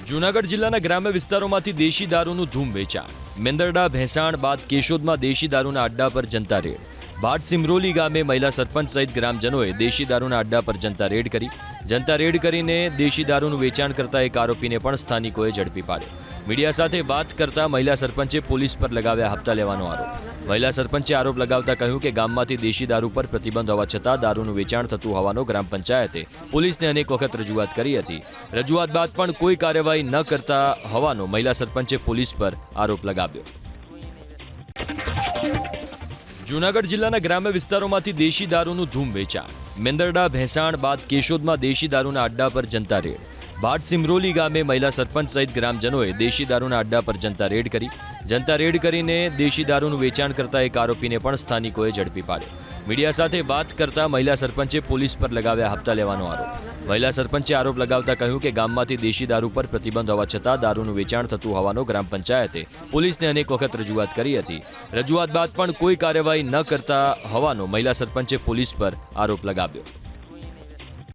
જૂનાગઢ જિલ્લાના ગ્રામ્ય વિસ્તારોમાંથી દેશી દારૂનું ધૂમ વેચાણ. મેંદરડા ભેંસાણ બાદ કેશોદમાં દેશી દારૂના અડ્ડા પર જનતા રેડ. ભાટ સિમરોલી ગામે મહિલા સરપંચ સહિત ગ્રામજનોએ દેશી દારૂના અડ્ડા પર જનતા રેડ કરી. જનતા રેડ કરીને દેશી દારૂનું વેચાણ કરતા એક આરોપીને પણ સ્થાનિકોએ ઝડપી પાડ્યો. મીડિયા સાથે વાત કરતા મહિલા સરપંચે પોલીસ પર લગાવ્યા હપ્તા લેવાનો આરોપ. મહિલા સરપંચે આરોપ લગાવતા કહ્યું કે ગામમાંથી દેશી દારૂ પર પ્રતિબંધ હોવા છતાં દારૂનું વેચાણ થતું હોવાનો ગ્રામ પંચાયતે પોલીસને અનેક વખત રજૂઆત કરી હતી. રજૂઆત બાદ પણ કોઈ કાર્યવાહી ન કરતા હોવાનો મહિલા સરપંચે પોલીસ પર આરોપ લગાવ્યો. જૂનાગઢ જિલ્લાના ગ્રામ્ય વિસ્તારોમાંથી દેશી દારૂનું ધૂમ વેચાણ. મેંદરડા ભેંસાણ બાદ કેશોદમાં દેશી દારૂના અડ્ડા પર જનતા રેડ. ભાટ સિમરોલી ગામે મહિલા સરપંચ સહિત ગ્રામજનોએ દેશી દારૂના અડ્ડા પર જનતા રેડ કરી. જનતા રેડ કરીને દેશી દારૂનું વેચાણ કરતા એક આરોપીને પણ સ્થાનિકોએ ઝડપી પાડ્યો. મીડિયા સાથે વાત કરતા મહિલા સરપંચે પોલીસ પર લગાવ્યા હપ્તા લેવાનો આરોપ. મહિલા સરપંચે આરોપ લગાવતા કહ્યું કે ગામમાંથી દેશી દારૂ પર પ્રતિબંધ હોવા છતાં દારૂનું વેચાણ થતું હોવાનો ગ્રામ પંચાયતે પોલીસને અનેક વખત રજૂઆત કરી હતી. રજૂઆત બાદ પણ કોઈ કાર્યવાહી ન કરતા હોવાનો મહિલા સરપંચે પોલીસ પર આરોપ લગાવ્યો.